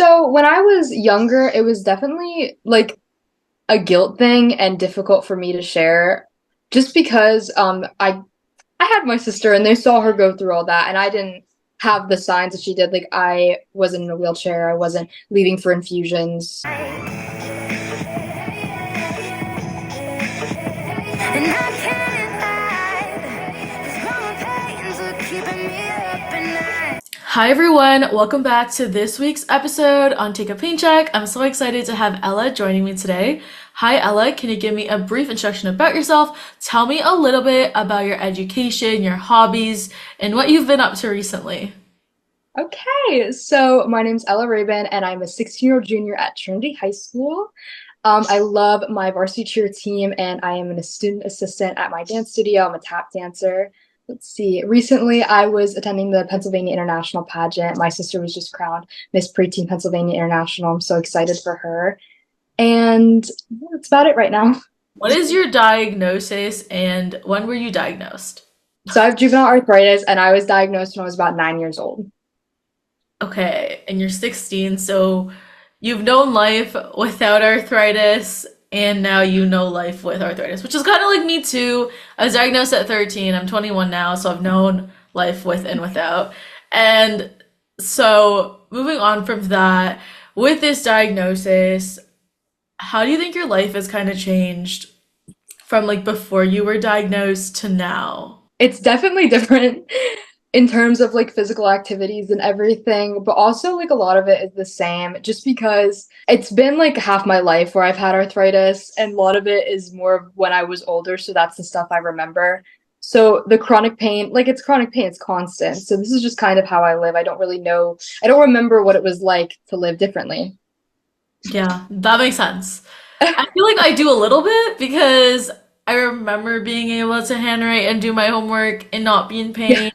So when I was younger, it was definitely like a guilt thing and difficult for me to share just because I had my sister and they saw her go through all that and I didn't have the signs that she did. Like I wasn't in a wheelchair, I wasn't leaving for infusions. And I can't hide, 'cause growing pains are keeping me up at night. Hi everyone, welcome back to this week's episode on Take a Pain Check. I'm so excited to have Ella joining me today. Hi Ella, can you give me a brief introduction about yourself? Tell me a little bit about your education, your hobbies, and what you've been up to recently. Okay, so my name's Ella Rabin and I'm a 16-year-old junior at Trinity High School. I love my varsity cheer team and I am a student assistant at my dance studio. I'm a tap dancer. Let's see. Recently, I was attending the Pennsylvania International pageant. My sister was just crowned Miss Preteen Pennsylvania International. I'm so excited for her. And yeah, that's about it right now. What is your diagnosis and when were you diagnosed? So I have juvenile arthritis and I was diagnosed when I was about 9 years old. Okay, and you're 16, so you've known life without arthritis, and now you know life with arthritis, which is kind of like me too. I was diagnosed at 13. I'm 21 now, so I've known life with and without. And so, moving on from that, with this diagnosis, how do you think your life has kind of changed from like before you were diagnosed to now? It's definitely different in terms of like physical activities and everything, but also like a lot of it is the same just because it's been like half my life where I've had arthritis, and a lot of it is more of when I was older. So that's the stuff I remember. So the chronic pain, like it's chronic pain, it's constant. So this is just kind of how I live. I don't really know, I don't remember what it was like to live differently. Yeah, that makes sense. I feel like I do a little bit because I remember being able to handwrite and do my homework and not be in Yeah. pain,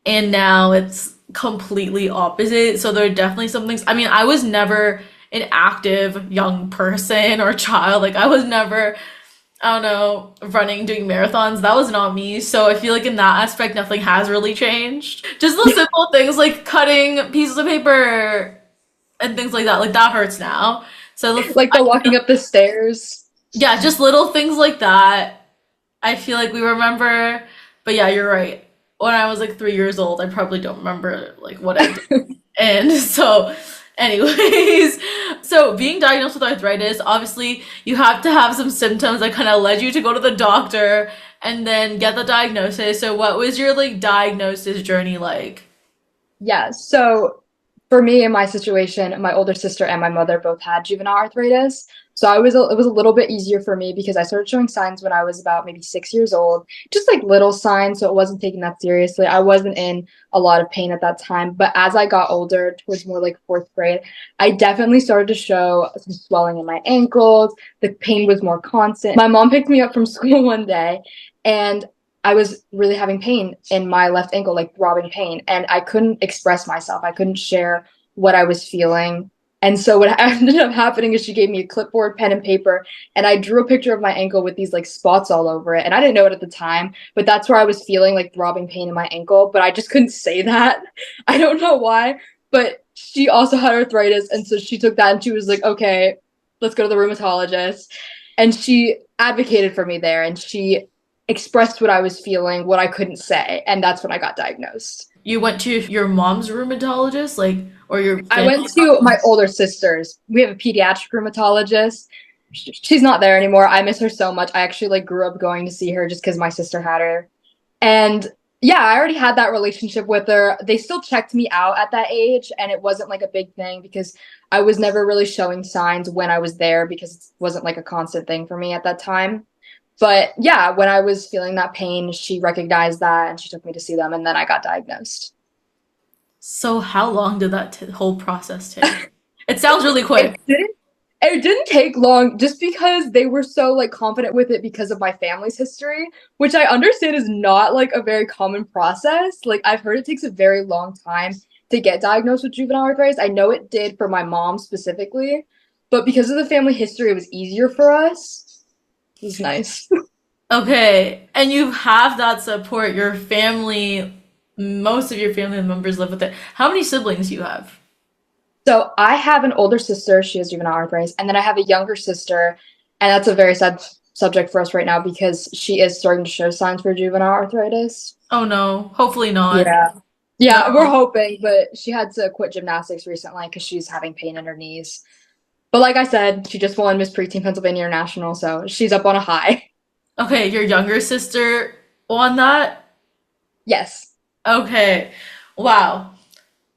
and now it's completely opposite. So there are definitely some things. I mean, I was never an active young person or child. Like I was never, I don't know, running, doing marathons. That was not me. So I feel like in that aspect, nothing has really changed. Just the simple things like cutting pieces of paper and things like that. Like that hurts now. So Like the walking up the stairs. yeah, just little things like that. I feel like we remember, but yeah, you're right. When I was like 3 years old, I probably don't remember like what I did. And so, anyways, so being diagnosed with arthritis, obviously you have to have some symptoms that kind of led you to go to the doctor and then get the diagnosis. So what was your like diagnosis journey like? Yeah, so for me in my situation, my older sister and my mother both had juvenile arthritis. So it was a little bit easier for me because I started showing signs when I was about maybe 6 years old, just like little signs. So it wasn't taken that seriously. I wasn't in a lot of pain at that time. But as I got older, towards more like fourth grade, I definitely started to show some swelling in my ankles. The pain was more constant. My mom picked me up from school one day and I was really having pain in my left ankle, like throbbing pain, and I couldn't express myself. I couldn't share what I was feeling. And so what ended up happening is she gave me a clipboard, pen, and paper, and I drew a picture of my ankle with these like spots all over it. And I didn't know it at the time, but that's where I was feeling like throbbing pain in my ankle, but I just couldn't say that. I don't know why, but she also had arthritis, and so she took that and she was like, "Okay, let's go to the rheumatologist." And she advocated for me there, and she expressed what I was feeling, what I couldn't say, and that's when I got diagnosed. You went to your mom's rheumatologist, like, or your I family went to my doctor? older sister's. We have a pediatric rheumatologist. She's not there anymore. I miss her so much. I actually like grew up going to see her just because my sister had her. And yeah, I already had that relationship with her. They still checked me out at that age, and it wasn't like a big thing because I was never really showing signs when I was there because it wasn't like a constant thing for me at that time. But yeah, when I was feeling that pain, she recognized that and she took me to see them, and then I got diagnosed. So how long did that whole process take? It sounds really It quick. didn't it didn't take long just because they were so like confident with it because of my family's history, which I understand is not like a very common process. Like I've heard it takes a very long time to get diagnosed with juvenile arthritis. I know it did for my mom specifically, but because of the family history, it was easier for us. It was nice. Okay, and you have that support. Your family, most of your family members live with it. How many siblings do you have? So I have an older sister, she has juvenile arthritis, and then I have a younger sister, and that's a very sad subject for us right now because she is starting to show signs for juvenile arthritis. Oh no, hopefully not. Yeah. No. Yeah, we're hoping, but she had to quit gymnastics recently because she's having pain in her knees. But like I said, she just won Miss Preteen Pennsylvania International, so she's up on a high. Okay, your younger sister won that? Yes. Okay. Wow.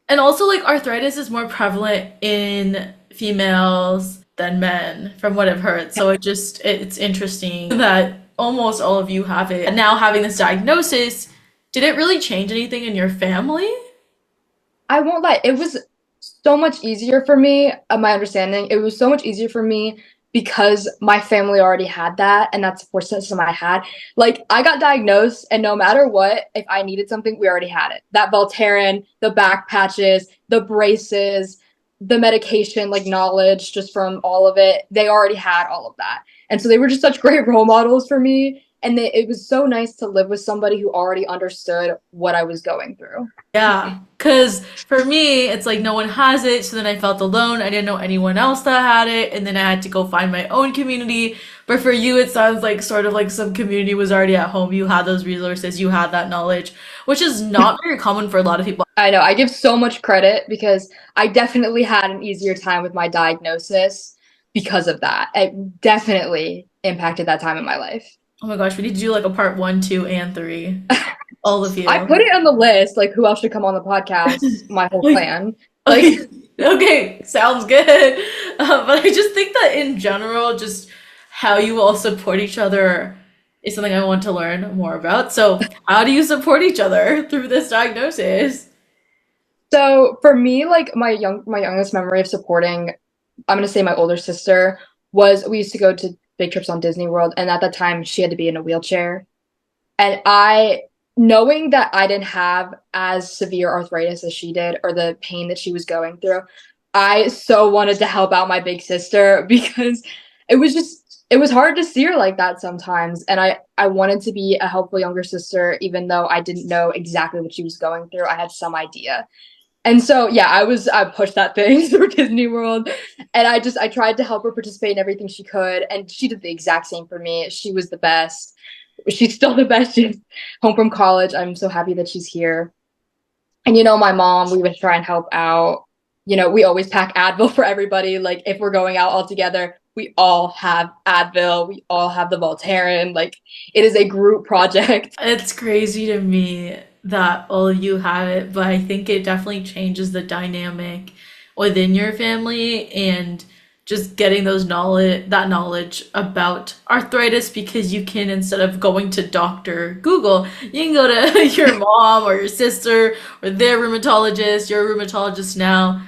And also, like, arthritis is more prevalent in females than men, from what I've heard. So it's interesting that almost all of you have it. And now having this diagnosis, did it really change anything in your family? I won't lie, it was so much easier for me, my understanding, it was so much easier for me because my family already had that and that support system I had. Like I got diagnosed and no matter what, if I needed something, we already had it. That Voltaren, the back patches, the braces, the medication, like knowledge just from all of it, they already had all of that. And so they were just such great role models for me. And it was so nice to live with somebody who already understood what I was going through. Yeah, because for me, it's like no one has it, so then I felt alone. I didn't know anyone else that had it, and then I had to go find my own community. But for you, it sounds like sort of like some community was already at home. You had those resources, you had that knowledge, which is not very common for a lot of people. I know. I give so much credit because I definitely had an easier time with my diagnosis because of that. It definitely impacted that time in my life. Oh my gosh, we need to do like a part one, two, and three. All of I you. put it on the list, like who else should come on the podcast, my whole Like, plan. Like, okay, okay, sounds good. But I just think that in general, just how you all support each other is something I want to learn more about. So, how do you support each other through this diagnosis? so for me, like my youngest memory of supporting, I'm gonna say my older sister was we used to go to big trips on Disney World, and at that time she had to be in a wheelchair. And I, knowing that I didn't have as severe arthritis as she did or the pain that she was going through, I so wanted to help out my big sister because it was hard to see her like that sometimes. And I wanted to be a helpful younger sister, even though I didn't know exactly what she was going through. I had some idea. And so yeah, I pushed that thing through Disney World and I tried to help her participate in everything she could. And she did the exact same for me. She was the best. She's still the best. She's home from college. I'm so happy that she's here. And my mom, we would try and help out. We always pack Advil for everybody. Like if we're going out all together, we all have Advil. We all have the Voltaren. Like it is a group project. It's crazy to me that all of you have it, but I think it definitely changes the dynamic within your family and just getting that knowledge about arthritis because you can, instead of going to Dr. Google, you can go to your mom or your sister or their rheumatologist. You're a rheumatologist now.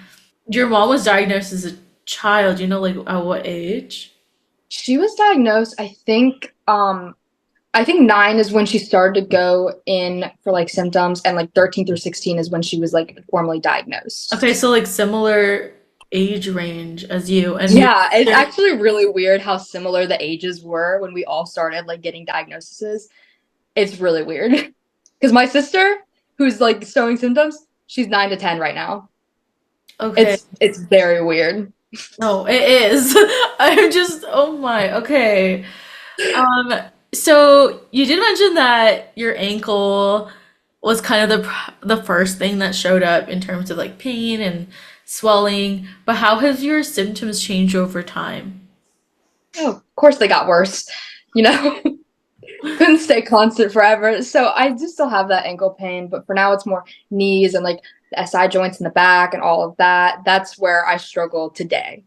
Your mom was diagnosed as a child, like at what age? She was diagnosed, I think 9 is when she started to go in for like symptoms, and like 13 through 16 is when she was like formally diagnosed. Okay, so like similar age range as you and your Yeah, it's sister. actually really weird how similar the ages were when we all started like getting diagnoses. It's really weird. Because my sister, who's like showing symptoms, she's 9 to 10 right now. Okay. It's very weird. No, it is. I'm just, oh my, okay. Um, so you did mention that your ankle was kind of the first thing that showed up in terms of like pain and swelling, but how have your symptoms changed over time? Oh, of course they got worse. You know, couldn't stay constant forever. So I do still have that ankle pain, but for now it's more knees and like the SI joints in the back and all of that. That's where I struggle today.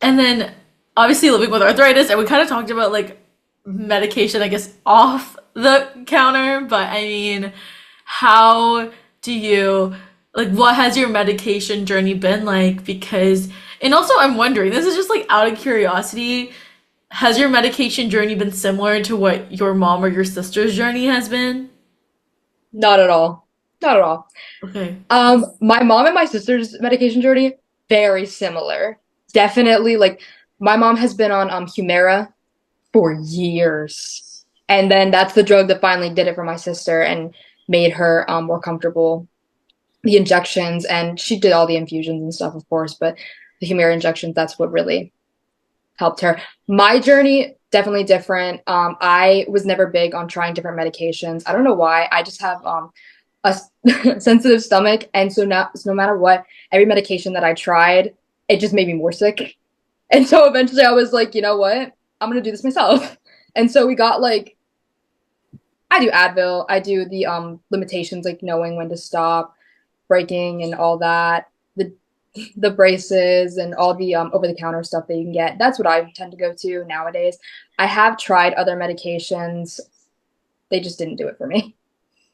And then obviously living with arthritis, and we kind of talked about like medication, I guess, off the counter, but I mean, how do you like what has your medication journey been like? Because and also I'm wondering, this is just like out of curiosity, has your medication journey been similar to what your mom or your sister's journey has been? Not at all. Not at all. Okay. My mom and my sister's medication journey very similar. Definitely, like my mom has been on Humira for years, and then that's the drug that finally did it for my sister and made her more comfortable. the injections, and she did all the infusions and stuff, of course, but the Humira injections, that's what really helped her. My journey, definitely different. I was never big on trying different medications. I don't know why. I just have a sensitive stomach, and so no matter what, every medication that I tried, it just made me more sick. And so eventually I was like, you know what? I'm gonna do this myself. And so we got like I do Advil, I do the limitations, like knowing when to stop, breaking and all that. The the braces and all the over the counter stuff that you can get. That's what I tend to go to nowadays. I have tried other medications. They just didn't do it for me.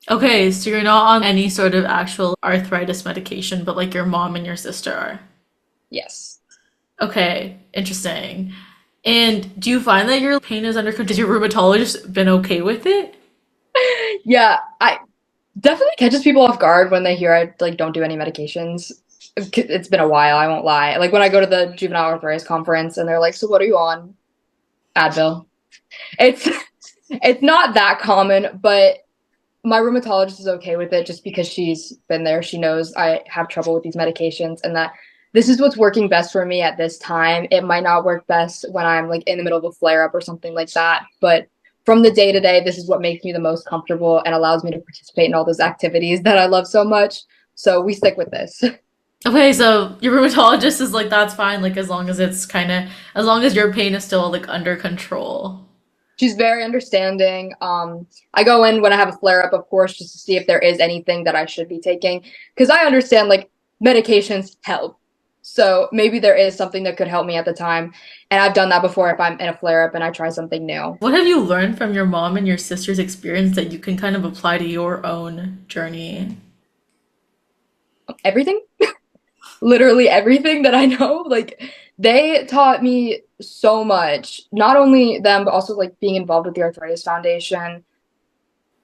Okay, so you're not on any sort of actual arthritis medication, but like your mom and your sister are. Yes. Okay, interesting. And do you find that your pain is under control? Has your rheumatologist been okay with it? Yeah, I definitely catches people off guard when they hear I like don't do any medications. It's been a while, I won't lie. Like when I go to the juvenile arthritis conference and they're like, "So what are you on?" Advil. It's it's not that common, but my rheumatologist is okay with it just because she's been there. She knows I have trouble with these medications and that this is what's working best for me at this time. It might not work best when I'm like in the middle of a flare up or something like that, but from the day to day, this is what makes me the most comfortable and allows me to participate in all those activities that I love so much. So we stick with this. Okay, so your rheumatologist is like, that's fine, like as long as it's kind of, as long as your pain is still like under control. She's very understanding. I go in when I have a flare up, of course, just to see if there is anything that I should be taking. Because I understand like medications help. So maybe there is something that could help me at the time. And I've done that before if I'm in a flare up and I try something new. What have you learned from your mom and your sister's experience that you can kind of apply to your own journey? Everything, literally everything that I know. Like they taught me so much. Not only them, but also like being involved with the Arthritis Foundation.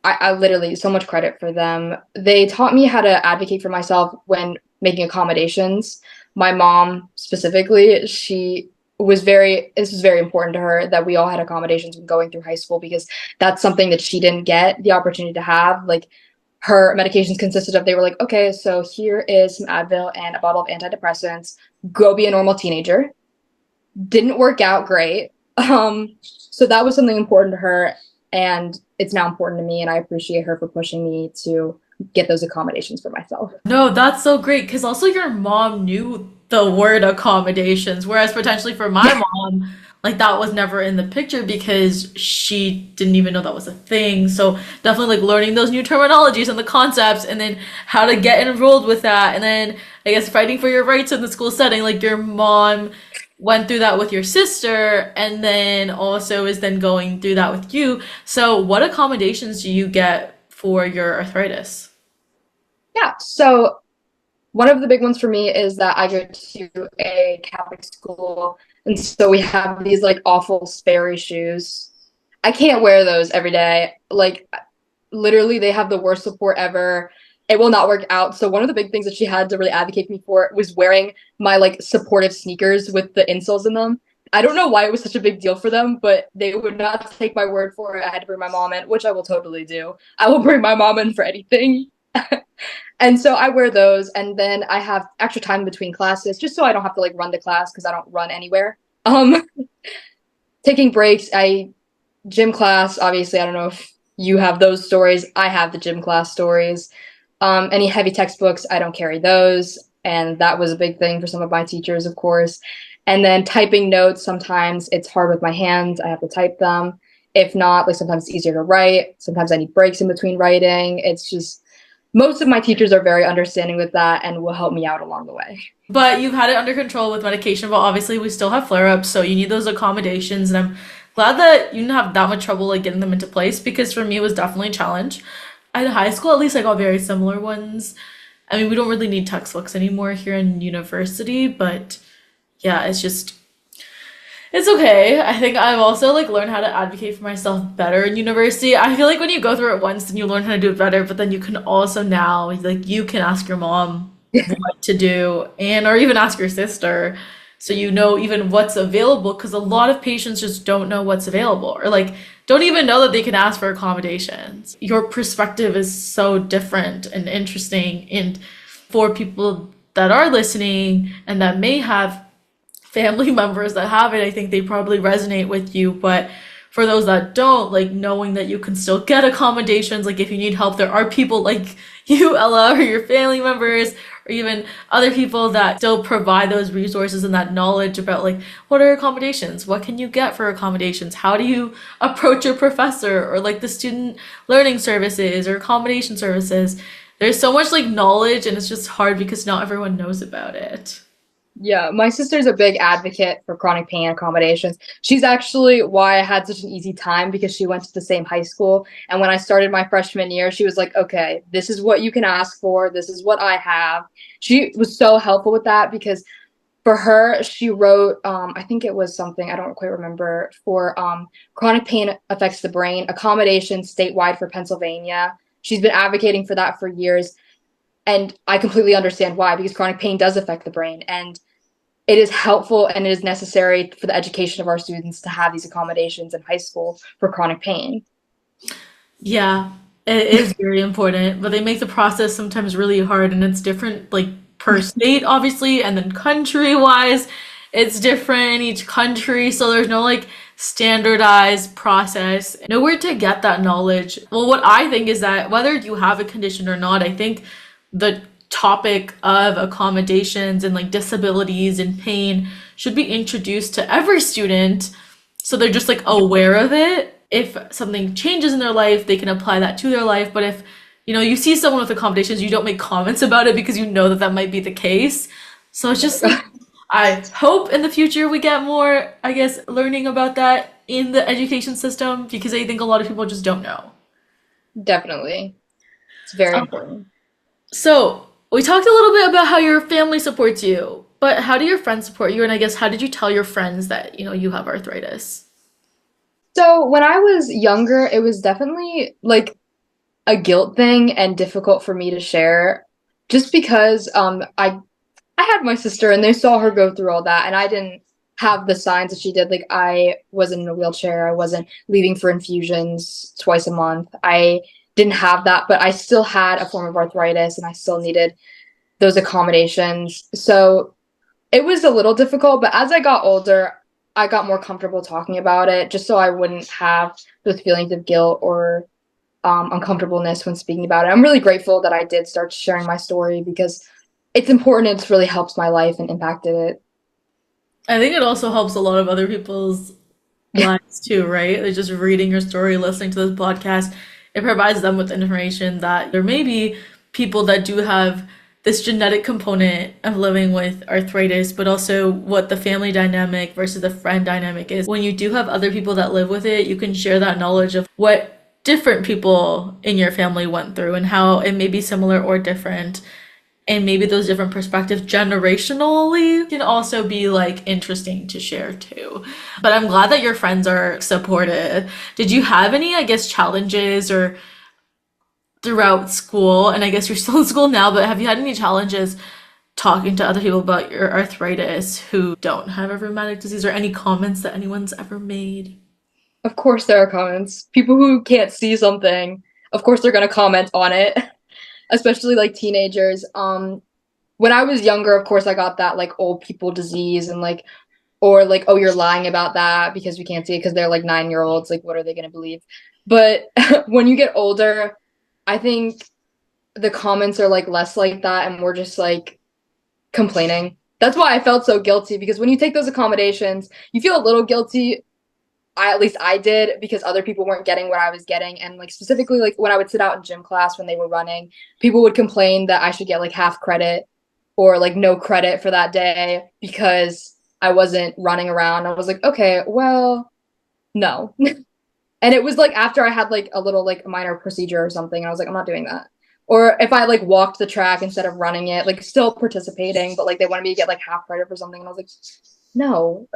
I literally so much credit for them. They taught me how to advocate for myself when making accommodations. My mom specifically, she was very this was very important to her that we all had accommodations when going through high school because that's something that she didn't get the opportunity to have. Like her medications consisted of they were like, okay, so here is some Advil and a bottle of antidepressants. Go be a normal teenager. Didn't work out great. So that was something important to her, and it's now important to me, and I appreciate her for pushing me to get those accommodations for myself. No, that's so great because also your mom knew the word accommodations, whereas potentially for my Yeah, mom, like that was never in the picture because she didn't even know that was a thing. So definitely like learning those new terminologies and the concepts and then how to get enrolled with that. And then I guess fighting for your rights in the school setting, like your mom went through that with your sister and then also is then going through that with you. So what accommodations do you get for your arthritis? yeah. So one of the big ones for me is that I go to a Catholic school, and so we have these like awful Sperry shoes. I can't wear those every day. Like literally, they have the worst support ever. It will not work out. So one of the big things that she had to really advocate for me for was wearing my like supportive sneakers with the insoles in them. I don't know why it was such a big deal for them, but they would not take my word for it. I had to bring my mom in, which I will totally do. I will bring my mom in for anything. And so I wear those, and then I have extra time between classes, just so I don't have to like run to class because I don't run anywhere. Um, taking breaks, I gym class. Obviously, I don't know if you have those stories. I have the gym class stories. Any heavy textbooks, I don't carry those, and that was a big thing for some of my teachers, of course. And then typing notes, sometimes it's hard with my hands. I have to type them. If not, like sometimes it's easier to write. Sometimes I need breaks in between writing. It's just most of my teachers are very understanding with that and will help me out along the way. But you've had it under control with medication, but obviously we still have flare-ups, so you need those accommodations, and I'm glad that you didn't have that much trouble like getting them into place because for me it was definitely a challenge. At high school, at least I got very similar ones. I mean, we don't really need textbooks anymore here in university, but yeah, it's just it's okay. I think I've also like learned how to advocate for myself better in university. I feel like when you go through it once, then you learn how to do it better, but then you can also now like you can ask your mom what to do and or even ask your sister so you know even what's available because a lot of patients just don't know what's available or like don't even know that they can ask for accommodations. Your perspective is so different and interesting and For people that are listening and that may have family members that have it, I think they probably resonate with you. But for those that don't, like knowing that you can still get accommodations, like if you need help, there are people like you, Ella, or your family members, or even other people that still provide those resources and that knowledge about like what are accommodations, what can you get for accommodations, how do you approach your professor, or like the student learning services or accommodation services. There's so much like knowledge, and it's just hard because not everyone knows about it. Yeah, my sister's a big advocate for chronic pain accommodations. She's actually why I had such an easy time because she went to the same high school. And when I started my freshman year, she was like, okay, this is what you can ask for. This is what I have. She was so helpful with that because for her, she wrote, I think it was something, I don't quite remember, for chronic pain affects the brain, accommodations statewide for Pennsylvania. She's been advocating for that for years. And I completely understand why, because chronic pain does affect the brain. And it is helpful and it is necessary for the education of our students to have these accommodations in high school for chronic pain. Yeah, it is very important, but they make the process sometimes really hard, and it's different like per state, obviously, and then country wise, it's different in each country. So there's no like standardized process, nowhere to get that knowledge. Well, what I think is that whether you have a condition or not, I think the topic of accommodations and like disabilities and pain should be introduced to every student so they're just like aware of it. If something changes in their life, they can apply that to their life. But if you see someone with accommodations, you don't make comments about it because you know that that might be the case. So it's just like, I hope in the future we get more, I guess, learning about that in the education system because I think a lot of people just don't know. Definitely. It's very Um, important. So we talked a little bit about how your family supports you, but how do your friends support you? And I guess how did you tell your friends that you have arthritis? So when I was younger, it was definitely like a guilt thing and difficult for me to share just because I had my sister and they saw her go through all that and I didn't have the signs that she did. Like I wasn't in a wheelchair, I wasn't leaving for infusions twice a month. I didn't have that, but I still had a form of arthritis and I still needed those accommodations. So it was a little difficult, but as I got older, I got more comfortable talking about it just so I wouldn't have those feelings of guilt or uncomfortableness when speaking about it. I'm really grateful that I did start sharing my story because it's important. It's really helps my life and impacted it. I think it also helps a lot of other people's lives too, right? They're just reading your story, listening to this podcast. It provides them with information that there may be people that do have this genetic component of living with arthritis, but also what the family dynamic versus the friend dynamic is. When you do have other people that live with it, you can share that knowledge of what different people in your family went through and how it may be similar or different. And maybe those different perspectives generationally can also be like interesting to share too. But I'm glad that your friends are supportive. Did you have any, I guess, challenges or throughout school? And I guess you're still in school now, but have you had any challenges talking to other people about your arthritis who don't have a rheumatic disease or any comments that anyone's ever made? Of course, there are comments. People who can't see something, of course, they're going to comment on it, especially like teenagers. When I was younger, of course, I got that like old people disease and like, or like, oh, you're lying about that because we can't see it because they're like 9 year olds. Like, what are they going to believe? But when you get older, I think the comments are like less like that and we're just like complaining. That's why I felt so guilty because when you take those accommodations, you feel a little guilty. At least I did because other people weren't getting what I was getting. And like specifically like when I would sit out in gym class when they were running, people would complain that I should get like half credit or like no credit for that day because I wasn't running around. I was like, okay, well, no. And it was like after I had like a little like minor procedure or something, and I was like, I'm not doing that. Or if I like walked the track instead of running it, like still participating, but like they wanted me to get like half credit for something, and I was like, no.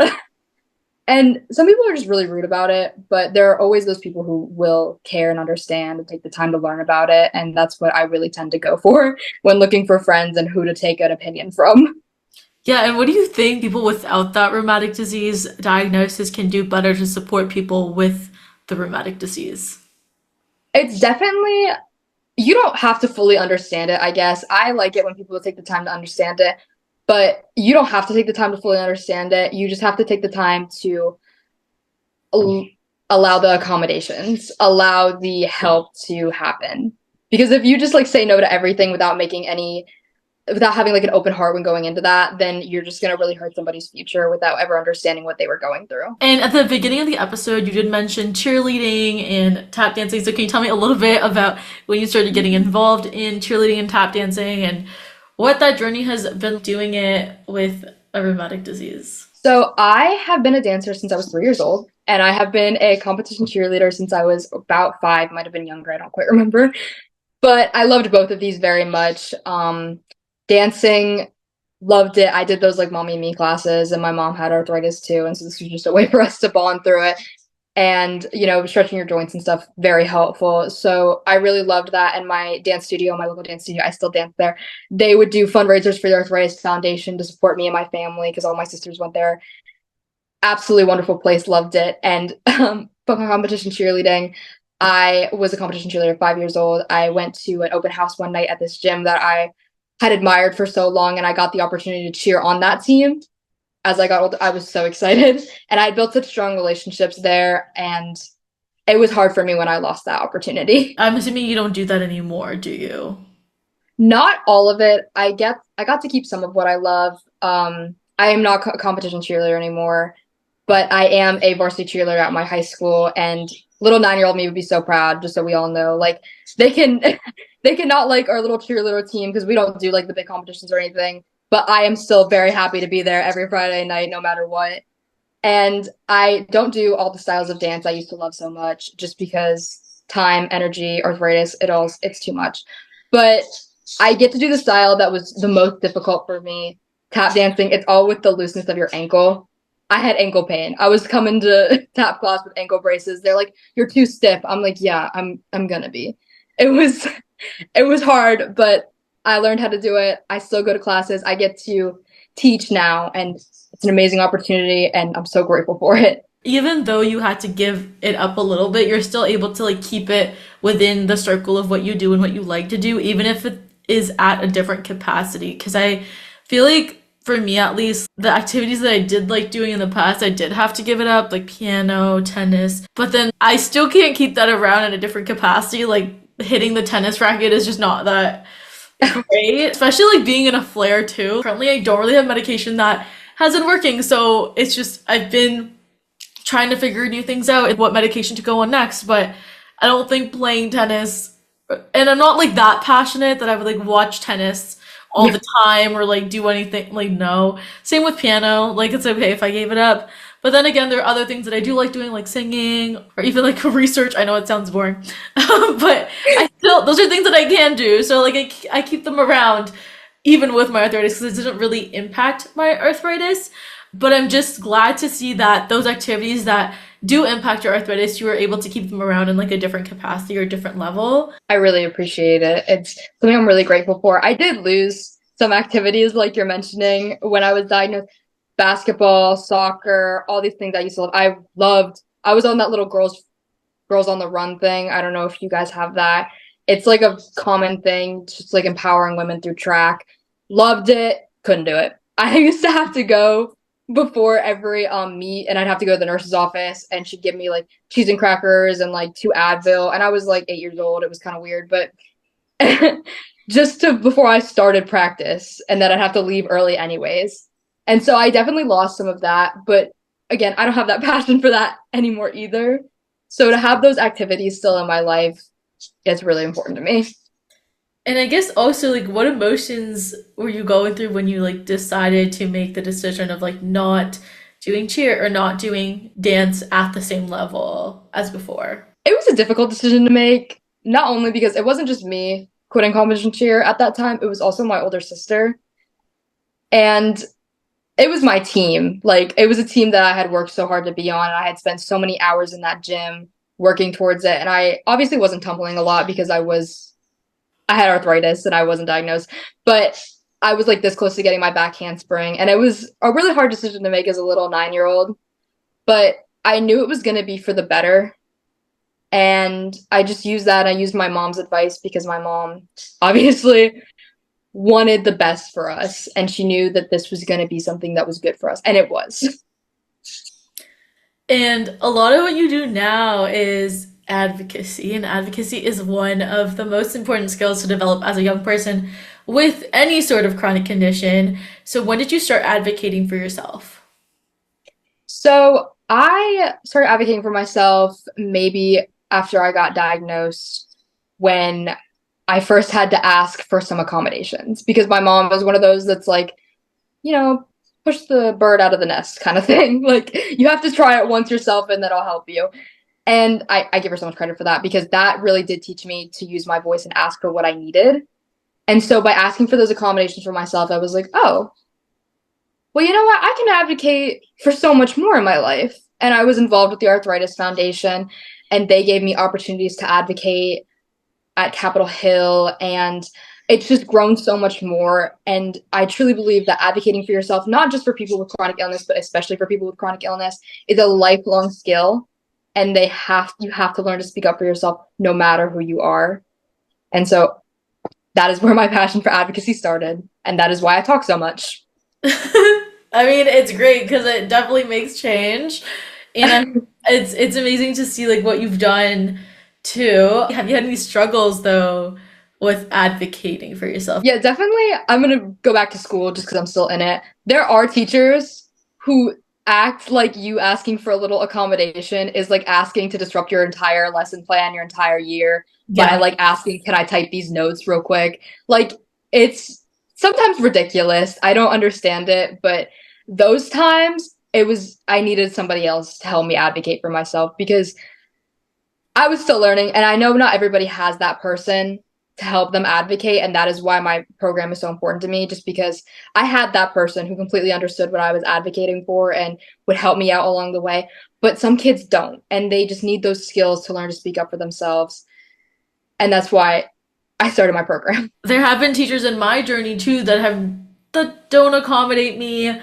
And some people are just really rude about it, but there are always those people who will care and understand and take the time to learn about it. And that's what I really tend to go for when looking for friends and who to take an opinion from. Yeah, and what do you think people without that rheumatic disease diagnosis can do better to support people with the rheumatic disease? It's definitely you don't have to fully understand it, I guess. I like it when people take the time to understand it, but you don't have to take the time to fully understand it. You just have to take the time to al- allow the accommodations, allow the help to happen. Because if you just like say no to everything without having like an open heart when going into that, then you're just going to really hurt somebody's future without ever understanding what they were going through. And at the beginning of the episode, you did mention cheerleading and tap dancing. So can you tell me a little bit about when you started getting involved in cheerleading and tap dancing and what that journey has been doing it with a rheumatic disease? So I have been a dancer since I was 3 years old, and I have been a competition cheerleader since I was about five, might have been younger, I don't quite remember. But I loved both of these very much. Dancing, loved it. I did those like mommy and me classes, and my mom had arthritis too, and so this was just a way for us to bond through it. And stretching your joints and stuff, very helpful. So I really loved that. And my dance studio, my local dance studio, I still dance there. They would do fundraisers for the Arthritis Foundation to support me and my family because all my sisters went there. Absolutely wonderful place, loved it. And but my competition cheerleading, I was a competition cheerleader at 5 years old. I went to an open house one night at this gym that I had admired for so long, and I got the opportunity to cheer on that team. As I got older, I was so excited, and I built such strong relationships there, and it was hard for me when I lost that opportunity. I'm assuming you don't do that anymore, do you? Not all of it. I got to keep some of what I love. I am not a competition cheerleader anymore, but I am a varsity cheerleader at my high school, and little 9-year-old me would be so proud, just so we all know. Like they can they cannot like our little cheerleader team because we don't do like the big competitions or anything. But I am still very happy to be there every Friday night, no matter what. And I don't do all the styles of dance I used to love so much just because time, energy, arthritis, it's too much. But I get to do the style that was the most difficult for me. Tap dancing, it's all with the looseness of your ankle. I had ankle pain. I was coming to tap class with ankle braces. They're like, "You're too stiff." I'm like, "Yeah, I'm gonna be." It was it was hard, but I learned how to do it. I still go to classes. I get to teach now, and it's an amazing opportunity, and I'm so grateful for it. Even though you had to give it up a little bit, you're still able to like keep it within the circle of what you do and what you like to do, even if it is at a different capacity. Because I feel like for me at least, the activities that I did like doing in the past, I did have to give it up, like piano, tennis. But then I still can't keep that around in a different capacity. Like hitting the tennis racket is just not that great, especially like being in a flare too. Currently, I don't really have medication that has been working, so it's just I've been trying to figure new things out and what medication to go on next. But I don't think playing tennis, and I'm not like that passionate that I would like watch tennis all the time or like do anything. Like, no. Same with piano. Like, it's okay if I gave it up. But then again, there are other things that I do like doing, like singing or even like research. I know it sounds boring, but those are things that I can do. So, like, I keep them around even with my arthritis because it doesn't really impact my arthritis. But I'm just glad to see that those activities that do impact your arthritis, you are able to keep them around in like a different capacity or different level. I really appreciate it. It's something I'm really grateful for. I did lose some activities, like you're mentioning, when I was diagnosed. Basketball, soccer, all these things I used to love. I was on that little girls on the run thing. I don't know if you guys have that. It's like a common thing, just like empowering women through track. Loved it, couldn't do it. I used to have to go before every meet, and I'd have to go to the nurse's office, and she'd give me like cheese and crackers and like 2 Advil, and I was like 8 years old. It was kind of weird, but just to before I started practice, and then I'd have to leave early anyways. And so I definitely lost some of that, but again, I don't have that passion for that anymore either. So to have those activities still in my life is really important to me. And I guess also like what emotions were you going through when you like decided to make the decision of like not doing cheer or not doing dance at the same level as before? It was a difficult decision to make, not only because it wasn't just me quitting competition cheer at that time, it was also my older sister. And it was my team. Like it was a team that I had worked so hard to be on. And I had spent so many hours in that gym working towards it. And I obviously wasn't tumbling a lot because I had arthritis and I wasn't diagnosed, but I was like this close to getting my back handspring. And it was a really hard decision to make as a little 9-year old, but I knew it was going to be for the better. And I just used that. I used my mom's advice because my mom obviously wanted the best for us, and she knew that this was going to be something that was good for us, and it was. And a lot of what you do now is advocacy, and advocacy is one of the most important skills to develop as a young person with any sort of chronic condition. So, when did you start advocating for yourself? So I started advocating for myself maybe after I got diagnosed, when I first had to ask for some accommodations because my mom was one of those that's like, you know, push the bird out of the nest kind of thing. Like, you have to try it once yourself and then I'll help you. And I give her so much credit for that because that really did teach me to use my voice and ask for what I needed. And so by asking for those accommodations for myself, I was like, oh, well, you know what? I can advocate for so much more in my life. And I was involved with the Arthritis Foundation, and they gave me opportunities to advocate at Capitol Hill. And it's just grown so much more. And I truly believe that advocating for yourself, not just for people with chronic illness, but especially for people with chronic illness, is a lifelong skill. And you have to learn to speak up for yourself no matter who you are. And so that is where my passion for advocacy started. And that is why I talk so much. I mean, it's great because it definitely makes change, and it's amazing to see like what you've done too. Have you had any struggles though with advocating for yourself? Yeah, definitely. I'm gonna go back to school just because I'm still in it. There are teachers who act like you asking for a little accommodation is like asking to disrupt your entire lesson plan, your entire year by Yeah. like asking, can I type these notes real quick? Like, it's sometimes ridiculous. I don't understand it, but those times I needed somebody else to help me advocate for myself because I was still learning, and I know not everybody has that person to help them advocate, and that is why my program is so important to me, just because I had that person who completely understood what I was advocating for and would help me out along the way. But some kids don't, and they just need those skills to learn to speak up for themselves. And that's why I started my program. There have been teachers in my journey too that don't accommodate me,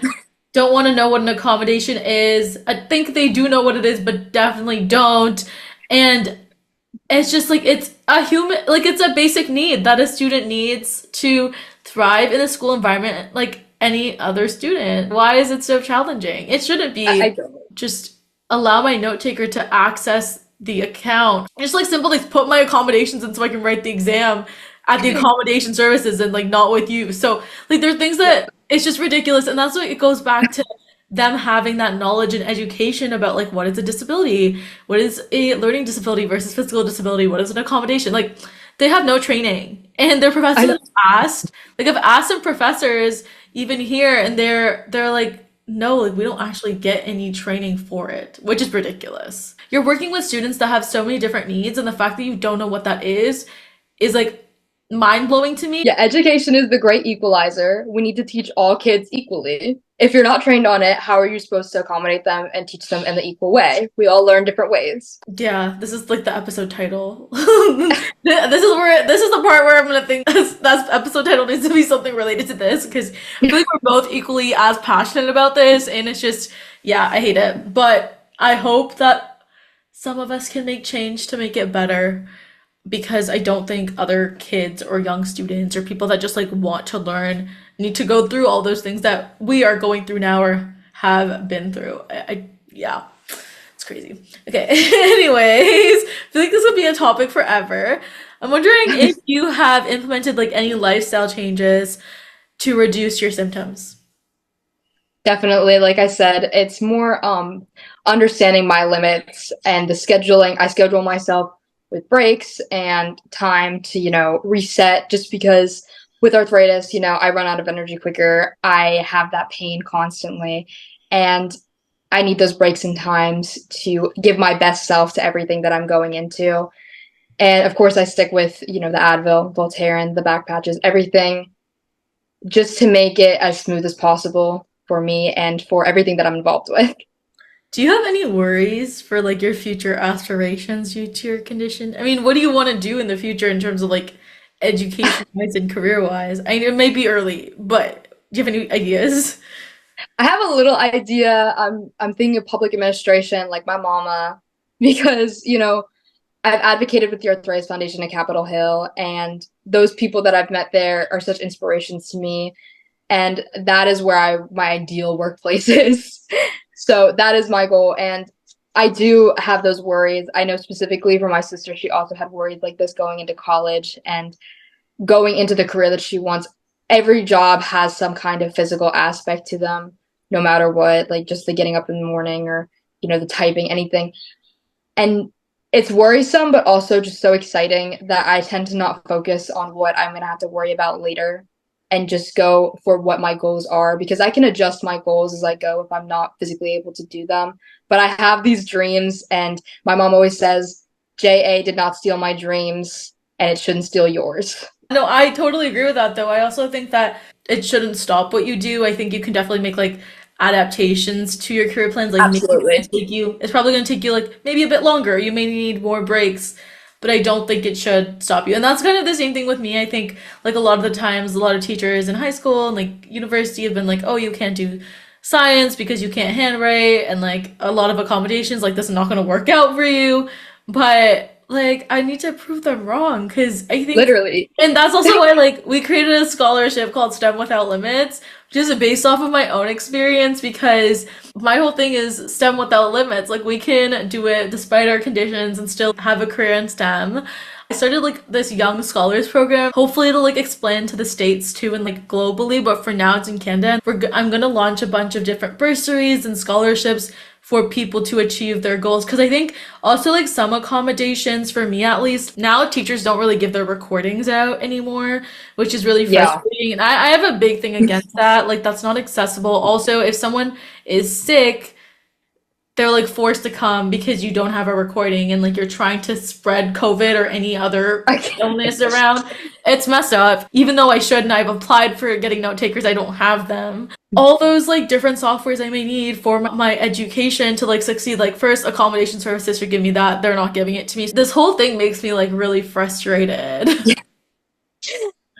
don't want to know what an accommodation is. I think they do know what it is, but definitely don't. And it's just like it's a human, like it's a basic need that a student needs to thrive in a school environment like any other student. Why is it so challenging? It shouldn't I be. get it. Just allow my note taker to access the account. Just like simply put my accommodations in so I can write the exam at the accommodation services and like not with you. So like there are things that it's just ridiculous, and that's what it goes back to them having that knowledge and education about like what is a disability, what is a learning disability versus physical disability, what is an accommodation. Like they have no training, and their I professors know. have asked, like I've asked some professors even here, and they're like, no, like we don't actually get any training for it, which is ridiculous. You're working with students that have so many different needs, and the fact that you don't know what that is like mind blowing to me. Yeah, education is the great equalizer. We need to teach all kids equally. If you're not trained on it, how are you supposed to accommodate them and teach them in the equal way? We all learn different ways. Yeah, this is like the episode title. This is the part where I'm gonna think that's episode title needs to be something related to this because I feel like we're both equally as passionate about this, and it's just yeah, I hate it. But I hope that some of us can make change to make it better because I don't think other kids or young students or people that just like want to learn need to go through all those things that we are going through now or have been through. Yeah, it's crazy. Okay, anyways, I feel like this would be a topic forever. I'm wondering if you have implemented like any lifestyle changes to reduce your symptoms. Definitely, like I said, it's more understanding my limits and the scheduling. I schedule myself with breaks and time to, reset just because with arthritis, I run out of energy quicker. I have that pain constantly, and I need those breaks and times to give my best self to everything that I'm going into. And of course, I stick with, the Advil, Voltaren, the back patches, everything just to make it as smooth as possible for me and for everything that I'm involved with. Do you have any worries for like your future aspirations due to your condition? I mean, what do you want to do in the future in terms of like education wise and career wise? I know it may be early, but do you have any ideas? I have a little idea. I'm thinking of public administration like my mama because, I've advocated with the Arthritis Foundation at Capitol Hill, and those people that I've met there are such inspirations to me. And that is where my ideal workplace is. So that is my goal. And I do have those worries. I know specifically for my sister, she also had worries like this going into college and going into the career that she wants. Every job has some kind of physical aspect to them, no matter what, like just the getting up in the morning or, the typing, anything. And it's worrisome, but also just so exciting that I tend to not focus on what I'm going to have to worry about later and just go for what my goals are, because I can adjust my goals as I go if I'm not physically able to do them. But I have these dreams, and my mom always says, JA did not steal my dreams, and it shouldn't steal yours. No, I totally agree with that though. I also think that it shouldn't stop what you do. I think you can definitely make like adaptations to your career plans. Like maybe Absolutely. it's probably going to take you like maybe a bit longer. You may need more breaks, but I don't think it should stop you. And that's kind of the same thing with me. I think like a lot of the times, a lot of teachers in high school and like university have been like, oh, you can't do science because you can't handwrite, and like a lot of accommodations like this is not going to work out for you. But like I need to prove them wrong because I think, Literally. and that's also why like we created a scholarship called STEM Without Limits, which is based off of my own experience because my whole thing is STEM without limits. Like we can do it despite our conditions and still have a career in STEM. I started like this young scholars program. Hopefully it'll like expand to the states too and like globally, but for now it's in Canada. I'm gonna launch a bunch of different bursaries and scholarships for people to achieve their goals. Because I think also like some accommodations, for me at least, now teachers don't really give their recordings out anymore, which is really Yeah. frustrating. And I have a big thing against that. Like that's not accessible. Also, if someone is sick, they're like forced to come because you don't have a recording and like you're trying to spread COVID or any other Okay. illness around. It's messed up. Even though I should and I've applied for getting note takers, I don't have them. All those like different softwares I may need for my education to like succeed. Like first accommodation services should give me that. They're not giving it to me. This whole thing makes me like really frustrated.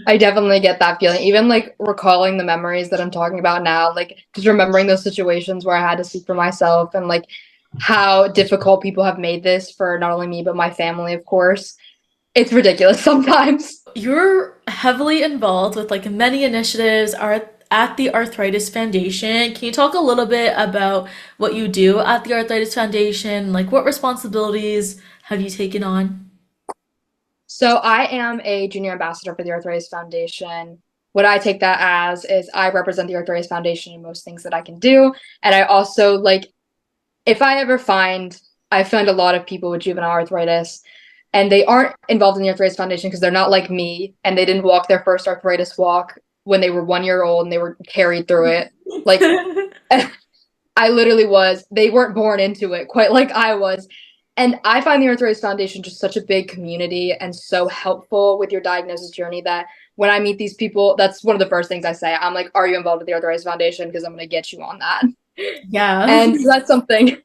I definitely get that feeling. Even like recalling the memories that I'm talking about now, like just remembering those situations where I had to speak for myself and like how difficult people have made this for not only me, but my family, of course. It's ridiculous sometimes. You're heavily involved with like many initiatives are at the Arthritis Foundation. Can you talk a little bit about what you do at the Arthritis Foundation? Like what responsibilities have you taken on? So I am a junior ambassador for the Arthritis Foundation. What I take that as is I represent the Arthritis Foundation in most things that I can do. And I also like, if I ever I find a lot of people with juvenile arthritis and they aren't involved in the Arthritis Foundation because they're not like me and they didn't walk their first arthritis walk when they were 1 year old and they were carried through it. Like I literally was, they weren't born into it quite like I was. And I find the Arthritis Foundation just such a big community and so helpful with your diagnosis journey that when I meet these people, that's one of the first things I say. I'm like, are you involved with the Arthritis Foundation? Because I'm going to get you on that. Yeah. And so that's something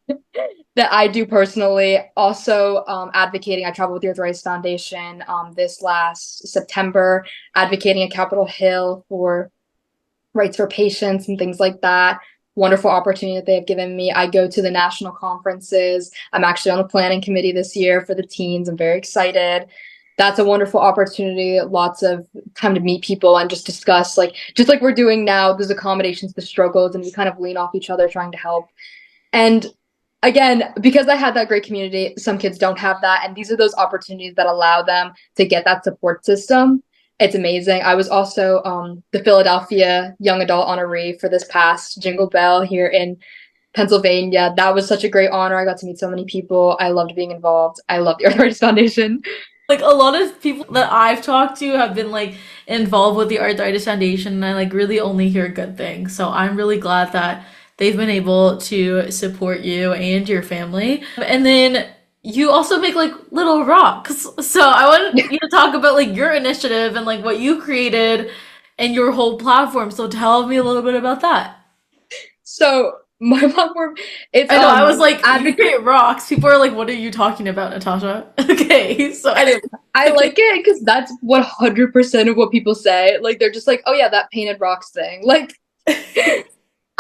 that I do personally. Also, advocating. I traveled with the Arthritis Foundation this last September, advocating at Capitol Hill for rights for patients and things like that. Wonderful opportunity that they have given me. I go to the national conferences. I'm actually on the planning committee this year for the teens. I'm very excited. That's a wonderful opportunity. Lots of time to meet people and just discuss, like, just like we're doing now, those accommodations, the struggles, and we kind of lean off each other trying to help. And again, because I had that great community, some kids don't have that. And these are those opportunities that allow them to get that support system. It's amazing. I was also the Philadelphia Young Adult Honoree for this past Jingle Bell here in Pennsylvania. That was such a great honor. I got to meet so many people. I loved being involved. I love the Arthritis Foundation. Like a lot of people that I've talked to have been like involved with the Arthritis Foundation and I like really only hear good things. So I'm really glad that they've been able to support you and your family. And then you also make like little rocks. So I want you to talk about like your initiative and like what you created and your whole platform. So tell me a little bit about that. So my platform, it's I know, I was like, you advocate. create rocks. People are like, what are you talking about, Natasha? Okay, so anyway. I like it because that's 100% of what people say. Like they're just like, oh yeah, that painted rocks thing. Like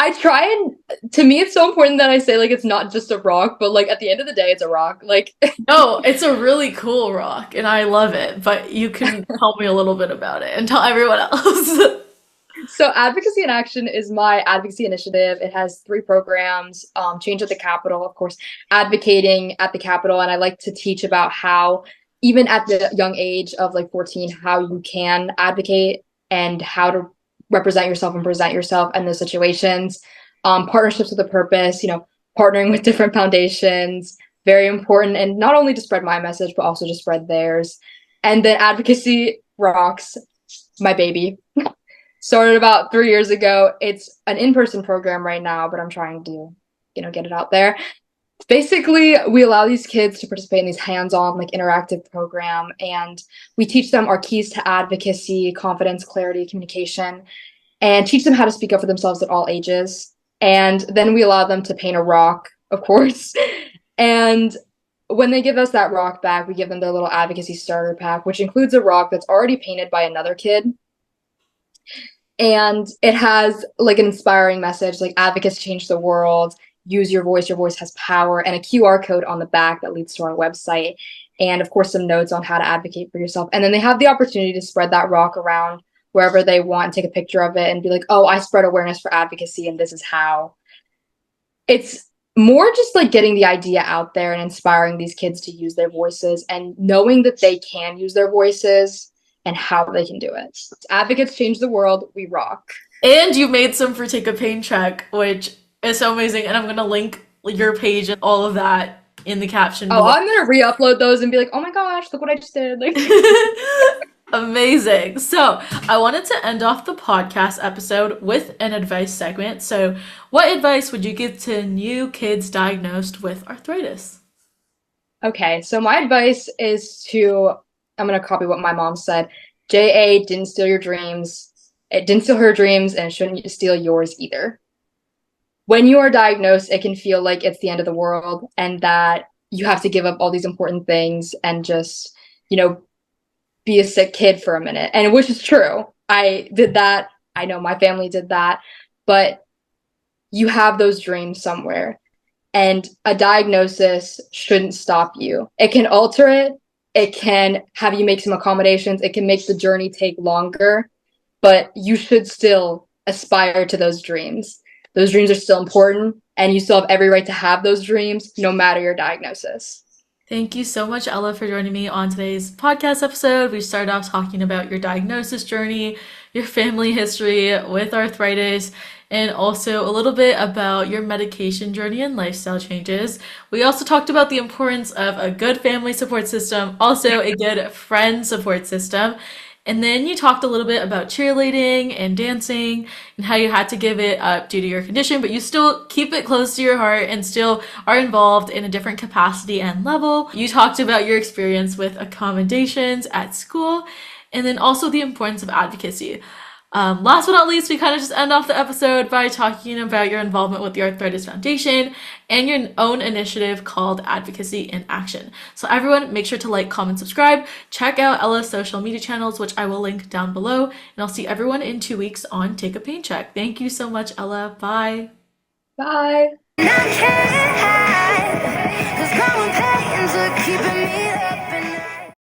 I try and to me it's so important that I say like it's not just a rock, but like at the end of the day it's a rock. Like No, it's a really cool rock and I love it, but you can tell me a little bit about it and tell everyone else. so Advocacy in Action is my advocacy initiative. It has three programs, Change at the Capitol, of course, advocating at the Capitol. And I like to teach about how, even at the young age of like 14, how you can advocate and how to represent yourself and present yourself in those situations. Partnerships with a purpose, partnering with different foundations, very important. And not only to spread my message, but also to spread theirs. And then Advocacy Rocks, my baby. Started about 3 years ago. It's an in-person program right now, but I'm trying to, get it out there. Basically, we allow these kids to participate in these hands-on, like interactive program, and we teach them our keys to advocacy, confidence, clarity, communication, and teach them how to speak up for themselves at all ages. And then we allow them to paint a rock, of course. And when they give us that rock back, we give them their little advocacy starter pack, which includes a rock that's already painted by another kid. And it has like an inspiring message like advocates change the world, use your voice has power, and a QR code on the back that leads to our website. And of course, some notes on how to advocate for yourself. And then they have the opportunity to spread that rock around wherever they want, take a picture of it and be like, oh, I spread awareness for advocacy and this is how. It's more just like getting the idea out there and inspiring these kids to use their voices and knowing that they can use their voices and how they can do it. Advocates change the world. We rock. And you made some for Take a Pain Check, which is so amazing. And I'm gonna link your page and all of that in the caption Oh, below. I'm gonna re-upload those and be like, oh my gosh, look what I just did. Like, Amazing. So, I wanted to end off the podcast episode with an advice segment. So, what advice would you give to new kids diagnosed with arthritis? okay, so my advice is I'm gonna copy what my mom said. JA didn't steal your dreams. It didn't steal her dreams, and it shouldn't steal yours either. When you are diagnosed, it can feel like it's the end of the world and that you have to give up all these important things and just, be a sick kid for a minute. And which is true. I did that. I know my family did that. But you have those dreams somewhere. And a diagnosis shouldn't stop you. It can alter it. It can have you make some accommodations. It can make the journey take longer. But you should still aspire to those dreams. Those dreams are still important. And you still have every right to have those dreams, no matter your diagnosis. Thank you so much, Ella, for joining me on today's podcast episode. We started off talking about your diagnosis journey, your family history with arthritis, and also a little bit about your medication journey and lifestyle changes. We also talked about the importance of a good family support system, also a good friend support system. And then you talked a little bit about cheerleading and dancing and how you had to give it up due to your condition, but you still keep it close to your heart and still are involved in a different capacity and level. You talked about your experience with accommodations at school and then also the importance of advocacy. Last but not least, we kind of just end off the episode by talking about your involvement with the Arthritis Foundation and your own initiative called Advocacy in Action. So everyone, make sure to like, comment, subscribe. Check out Ella's social media channels, which I will link down below. And I'll see everyone in 2 weeks on Take a Pain Check. Thank you so much, Ella. Bye. Bye. I can't hide, 'cause growing pains are keeping me